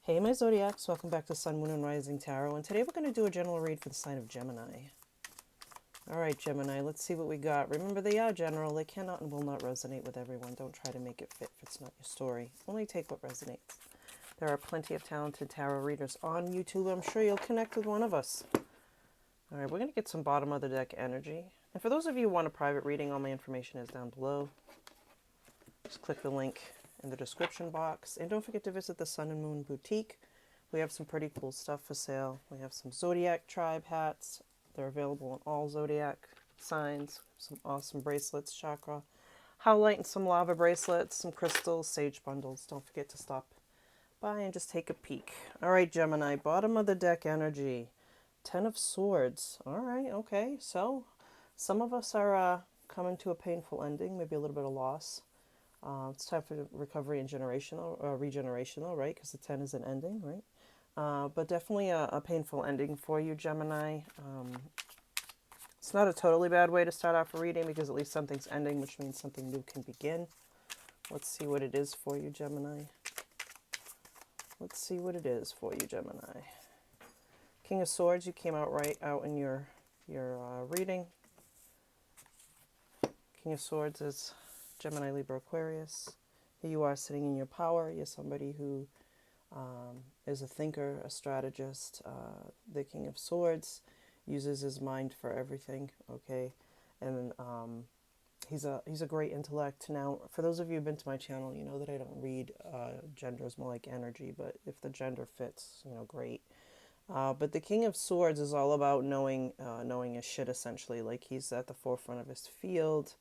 Hey my Zodiacs, welcome back to SunMoon Rising Tarot, and today we're going to do a general read for the sign of Gemini. Alright Gemini, let's see what we got. Remember, they are general, they cannot and will not resonate with everyone. Don't try to make it fit if it's not your story. Only take what resonates. There are plenty of talented tarot readers on YouTube. I'm sure you'll connect with one of us. Alright, we're going to get some bottom of the deck energy. And for those of you who want a private reading, all my information is down below. Just click the link in the description box. And don't forget to visit the Sun and Moon Boutique. We have some pretty cool stuff for sale. We have some Zodiac tribe hats. They're available in all Zodiac signs. Some awesome bracelets, chakra highlight, and some lava bracelets, some crystals, sage bundles. Don't forget to stop by and just take a peek. All right, Gemini, bottom of the deck energy. 10 of Swords. All right, okay. So some of us are coming to a painful ending, maybe a little bit of loss. It's time for recovery and regeneration, though, right? Because the 10 is an ending, right? But definitely a painful ending for you, Gemini. It's not a totally bad way to start off a reading because at least something's ending, which means something new can begin. Let's see what it is for you, Gemini. Let's see what it is for you, Gemini. King of Swords, you came out right out in your reading. King of Swords is Gemini, Libra, Aquarius. Here you are sitting in your power. You're somebody who is a thinker, a strategist. The King of Swords uses his mind for everything, okay? And he's a great intellect. Now, for those of you who've been to my channel, you know that I don't read genders, more like energy, but if the gender fits, you know, great. But the King of Swords is all about knowing his shit, essentially. Like, he's at the forefront of his field.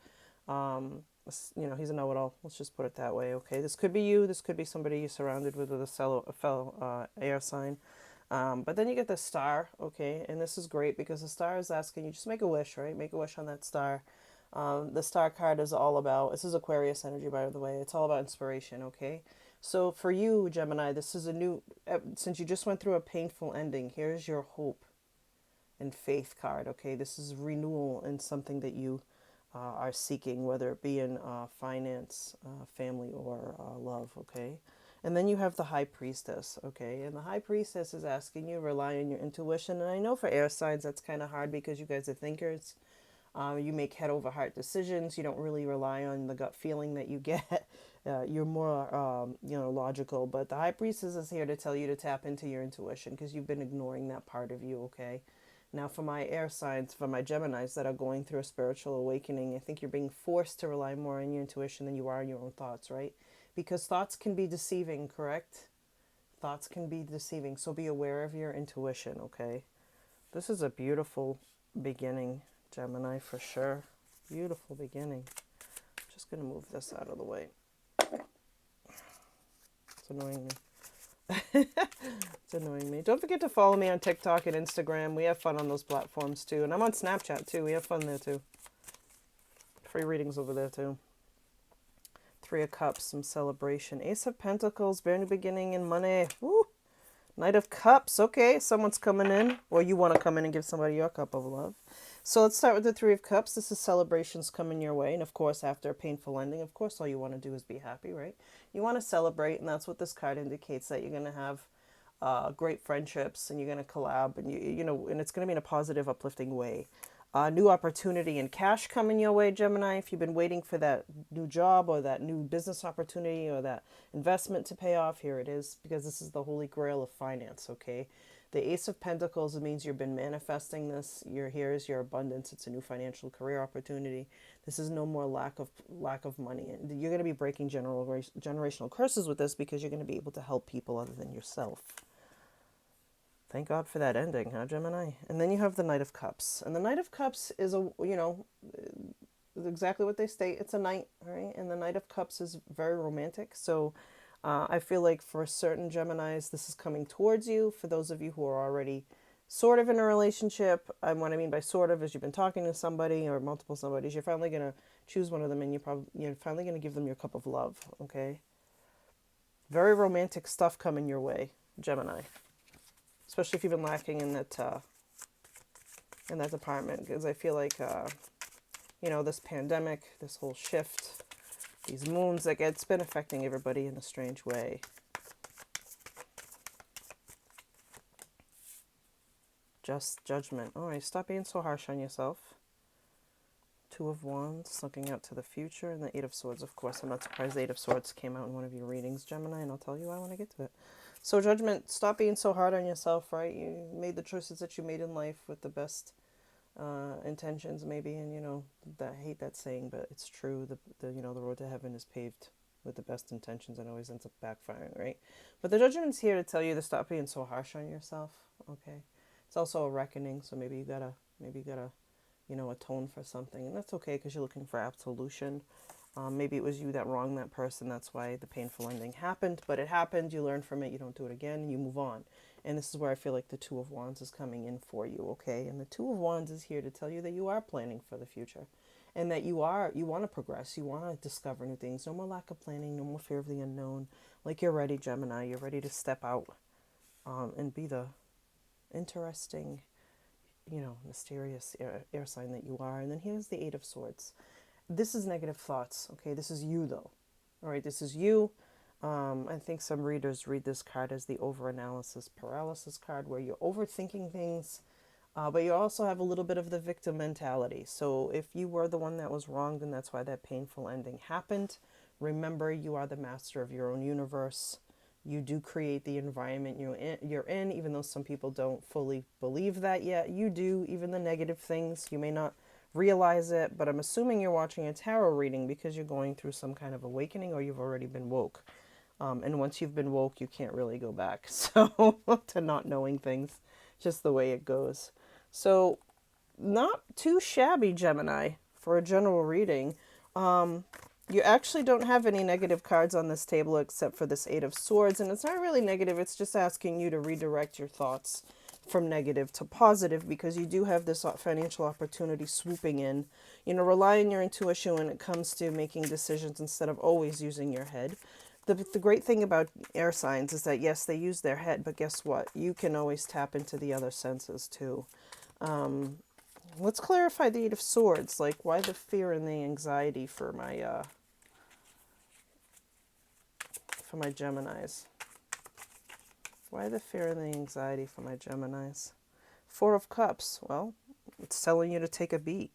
You know, he's a know-it-all. Let's just put it that way, okay? This could be you. This could be somebody you're surrounded with a fellow air sign. But then you get the star, okay? And this is great because the star is asking you, just make a wish, right? Make a wish on that star. The star card is all about, this is Aquarius energy, by the way. It's all about inspiration, okay? So for you, Gemini, this is a new, since you just went through a painful ending, here's your hope and faith card, okay? This is renewal in something that you are seeking, whether it be in finance, family, or love, okay? And then you have the High Priestess, okay? And the High Priestess is asking you to rely on your intuition. And I know for air signs that's kind of hard because you guys are thinkers. You make head over heart decisions. You don't really rely on the gut feeling that you get. You're more, you know, logical. But the High Priestess is here to tell you to tap into your intuition because you've been ignoring that part of you, okay? Now, for my air signs, for my Geminis that are going through a spiritual awakening, I think you're being forced to rely more on your intuition than you are on your own thoughts, right? Because thoughts can be deceiving, correct? Thoughts can be deceiving, so be aware of your intuition, okay? This is a beautiful beginning, Gemini, for sure. Beautiful beginning. Just going to move this out of the way. It's annoying me. It's annoying me. Don't forget to follow me on TikTok and Instagram. We have fun on those platforms too. And I'm on Snapchat too. We have fun there too. Free readings over there too. Three of Cups, some celebration. Ace of Pentacles, brand new beginning and money. Woo! Knight of Cups. Okay, someone's coming in. Or you want to come in and give somebody your cup of love. So let's start with the Three of Cups. This is celebrations coming your way. And of course, after a painful ending, of course, all you want to do is be happy, right? You want to celebrate, and that's what this card indicates, that you're going to have great friendships, and you're going to collab, and you know, and it's going to be in a positive, uplifting way. New opportunity and cash coming your way, Gemini. If you've been waiting for that new job or that new business opportunity or that investment to pay off, here it is, because this is the holy grail of finance, okay? The Ace of Pentacles, it means you've been manifesting this. Here's your abundance. It's a new financial career opportunity. This is no more lack of money. You're going to be breaking generational curses with this because you're going to be able to help people other than yourself. Thank God for that ending, huh, Gemini? And then you have the Knight of Cups. And the Knight of Cups is you know, exactly what they state. It's a knight, right? And the Knight of Cups is very romantic. So I feel like for certain Geminis, this is coming towards you. For those of you who are already sort of in a relationship, and what I mean by sort of is you've been talking to somebody or multiple somebodies, you're finally going to choose one of them and you're finally going to give them your cup of love, okay? Very romantic stuff coming your way, Gemini. Especially if you've been lacking in that department, because I feel like, you know, this pandemic, this whole shift, these moons, like, it's been affecting everybody in a strange way. Just judgment. All right, stop being so harsh on yourself. Two of Wands, looking out to the future, and the Eight of Swords. Of course, I'm not surprised the Eight of Swords came out in one of your readings, Gemini, and I'll tell you why when I get to it. So judgment, stop being so hard on yourself, right? You made the choices that you made in life with the best intentions, maybe, and that, I hate that saying, but it's true. The road to heaven is paved with the best intentions and always ends up backfiring, right? But the judgment's here to tell you to stop being so harsh on yourself. Okay, it's also a reckoning, so maybe you gotta atone for something, and that's okay because you're looking for absolution. Maybe it was you that wronged that person. That's why the painful ending happened. But it happened. You learn from it. You don't do it again. You move on. And this is where I feel like the Two of Wands is coming in for you, okay? And the Two of Wands is here to tell you that you are planning for the future, and that you want to progress. You want to discover new things. No more lack of planning. No more fear of the unknown. Like, you're ready, Gemini. You're ready to step out and be the interesting, mysterious air sign that you are. And then here's the Eight of Swords. This is negative thoughts, okay? This is you, though. All right, this is you. I think some readers read this card as the overanalysis paralysis card, where you're overthinking things, but you also have a little bit of the victim mentality. So if you were the one that was wronged, and that's why that painful ending happened, remember, you are the master of your own universe. You do create the environment you're in, even though some people don't fully believe that yet. You do, even the negative things. You may not realize it, but I'm assuming you're watching a tarot reading because you're going through some kind of awakening, or you've already been woke. And once you've been woke, you can't really go back. So to not knowing things, just the way it goes. So not too shabby, Gemini, for a general reading. You actually don't have any negative cards on this table except for this Eight of Swords. And it's not really negative. It's just asking you to redirect your thoughts from negative to positive, because you do have this financial opportunity swooping in. Rely on your intuition when it comes to making decisions instead of always using your head. The great thing about air signs is that, yes, they use their head, but guess what? You can always tap into the other senses too. Let's clarify the Eight of Swords. Like, why the fear and the anxiety for my Geminis? Why the fear and the anxiety for my Geminis? Four of Cups. Well, it's telling you to take a beat,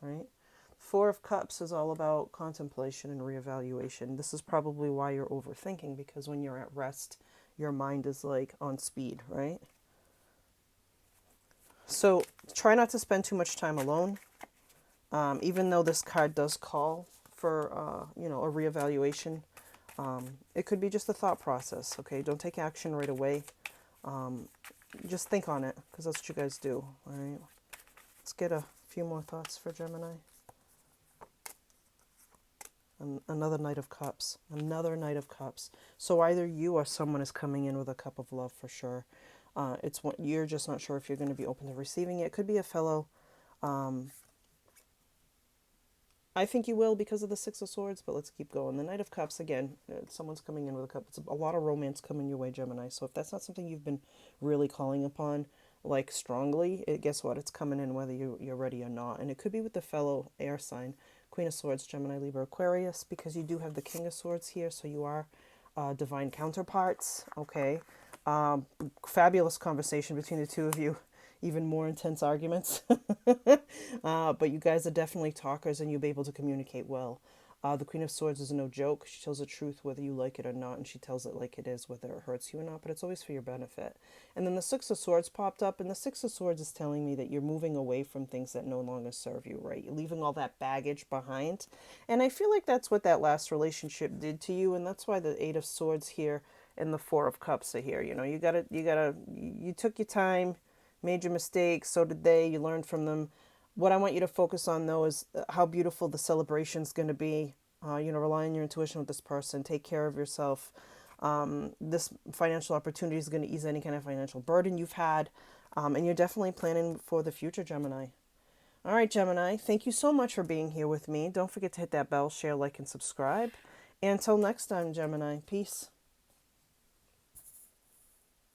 right? Four of Cups is all about contemplation and reevaluation. This is probably why you're overthinking, because when you're at rest, your mind is like on speed, right? So try not to spend too much time alone. Even though this card does call for, a reevaluation, it could be just a thought process, okay? Don't take action right away. Just think on it, because that's what you guys do, all right? Let's get a few more thoughts for Gemini. Another Knight of Cups. Another Knight of Cups. So either you or someone is coming in with a cup of love for sure. It's what you're just not sure if you're going to be open to receiving it. It could be a fellow. I think you will because of the Six of Swords, but let's keep going. The Knight of Cups, again, someone's coming in with a cup. It's a lot of romance coming your way, Gemini. So if that's not something you've been really calling upon, like, strongly, guess what? It's coming in whether you're ready or not. And it could be with the fellow air sign. Queen of Swords, Gemini, Libra, Aquarius, because you do have the King of Swords here, so you are divine counterparts, okay? Fabulous conversation between the two of you, even more intense arguments. But you guys are definitely talkers, and you'll be able to communicate well. The Queen of Swords is no joke. She tells the truth whether you like it or not, and she tells it like it is, whether it hurts you or not, but it's always for your benefit. And then the Six of Swords popped up, and the Six of Swords is telling me that you're moving away from things that no longer serve you, right? You're leaving all that baggage behind. And I feel like that's what that last relationship did to you, and that's why the Eight of Swords here and the Four of Cups are here. You took your time, made your mistakes, so did they, you learned from them. What I want you to focus on, though, is how beautiful the celebration's going to be. Rely on your intuition with this person. Take care of yourself. This financial opportunity is going to ease any kind of financial burden you've had. And you're definitely planning for the future, Gemini. All right, Gemini, thank you so much for being here with me. Don't forget to hit that bell, share, like, and subscribe. And until next time, Gemini, peace.